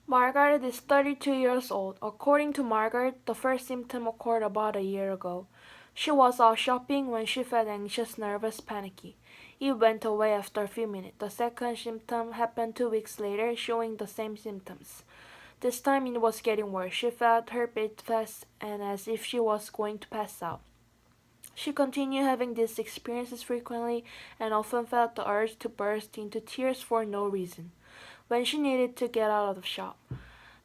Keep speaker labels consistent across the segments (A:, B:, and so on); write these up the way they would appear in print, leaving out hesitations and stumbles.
A: Margaret is 32 years old. According to Margaret, the first symptom occurred about a year ago. She was out shopping when she felt anxious, nervous, panicky. It went away after a few minutes. The second symptom happened 2 weeks later, showing the same symptoms. This time it was getting worse. She felt her beat fast and as if she was going to pass out. She continued having these experiences frequently and often felt the urge to burst into tears for no reason when she needed to get out of the shop.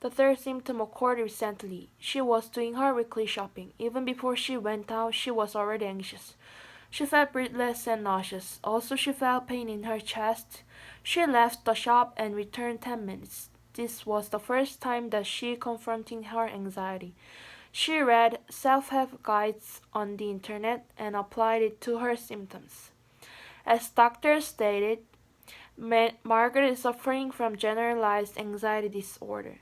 A: The third symptom occurred recently. She was doing her weekly shopping. Even before she went out, she was already anxious. She felt breathless and nauseous. Also, she felt pain in her chest. She left the shop and returned 10 minutes. This was the first time that she confronted her anxiety. She read self-help guides on the internet and applied it to her symptoms. As doctors stated, Margaret is suffering from generalized anxiety disorder.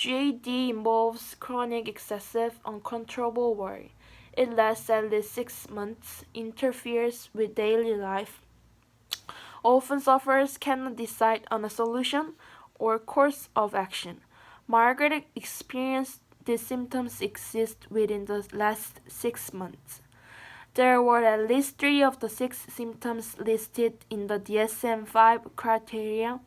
A: GAD involves chronic, excessive, uncontrollable worry. It lasts at least 6 months, interferes with daily life. Often sufferers cannot decide on a solution or course of action. Margaret experienced these symptoms exist within the last 6 months. There were at least 3 of the 6 symptoms listed in the DSM-5 criteria.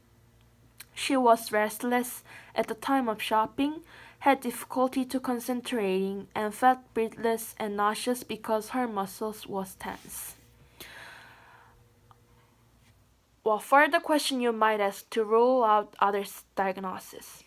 A: She was restless at the time of shopping, had difficulty to concentrating, and felt breathless and nauseous because her muscles was tense. Well, further question you might ask to rule out other diagnoses.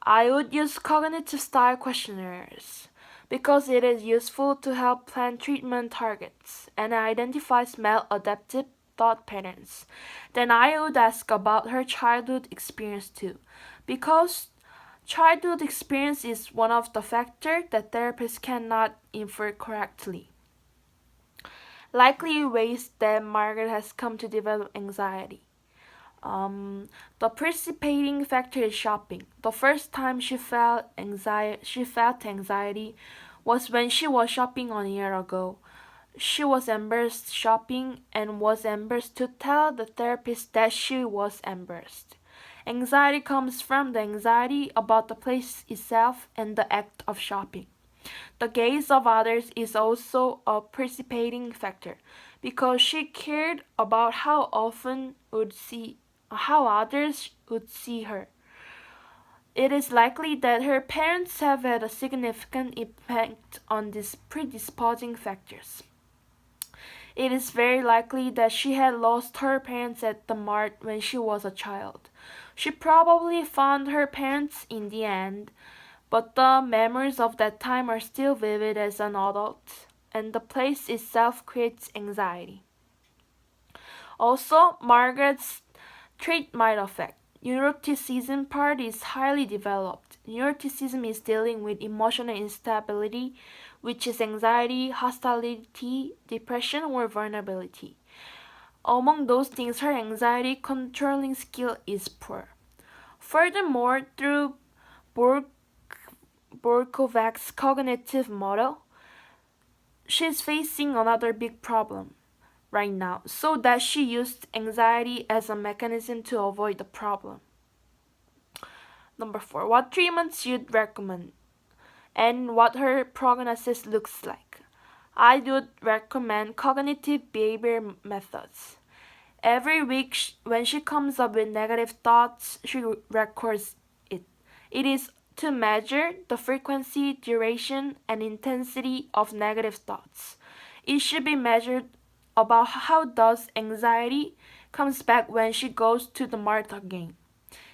A: I would use cognitive style questionnaires because it is useful to help plan treatment targets and identifies maladaptive thought patterns. Then I would ask about her childhood experience too, because childhood experience is one of the factors that therapists cannot infer correctly. Likely ways that Margaret has come to develop anxiety. The precipitating factor is shopping. The first time she felt anxiety was when she was shopping 1 year ago. She was embarrassed shopping and was embarrassed to tell the therapist that she was embarrassed. Anxiety comes from the anxiety about the place itself and the act of shopping. The gaze of others is also a precipitating factor because she cared about how others would see her. It is likely that her parents have had a significant impact on these predisposing factors. It is very likely that she had lost her parents at the mart when she was a child. She probably found her parents in the end, but the memories of that time are still vivid as an adult, and the place itself creates anxiety. Also, Margaret's trait might affect. Neuroticism part is highly developed. Neuroticism is dealing with emotional instability, which is anxiety, hostility, depression, or vulnerability. Among those things, her anxiety controlling skill is poor. Furthermore, through Borkovacs' cognitive model, she's facing another big problem right now, so that she used anxiety as a mechanism to avoid the problem. Number 4, what treatments you'd recommend and what her prognosis looks like. I would recommend cognitive behavior methods. Every week, when she comes up with negative thoughts, she records it. It is to measure the frequency, duration, and intensity of negative thoughts. It should be measured about how does anxiety comes back when she goes to the mart again.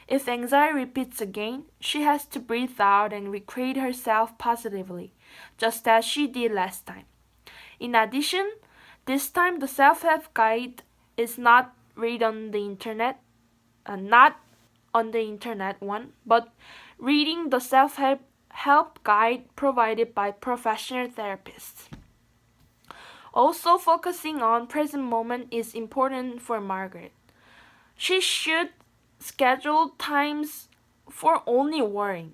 A: If anxiety repeats again, she has to breathe out and recreate herself positively, just as she did last time. In addition, this time the self-help guide is not read on the internet, not on the internet one, but reading the self-help guide provided by professional therapists. Also, focusing on present moment is important for Margaret. She should schedule times for only worrying,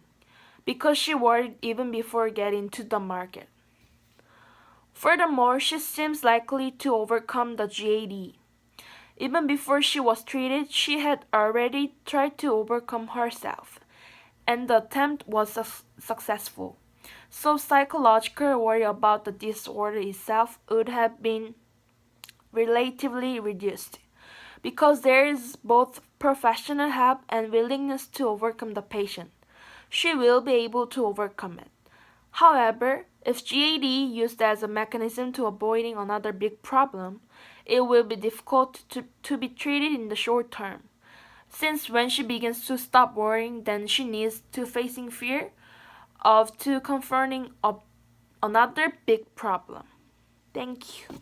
A: because she worried even before getting to the market. Furthermore, she seems likely to overcome the GAD. Even before she was treated, she had already tried to overcome herself. and the attempt was successful. So psychological worry about the disorder itself would have been relatively reduced, because there is both professional help and willingness to overcome the patient. She will be able to overcome it. However, if GAD used as a mechanism to avoiding another big problem, it will be difficult to be treated in the short term. Since when she begins to stop worrying, then she needs to facing fear of to confronting another big problem. Thank you.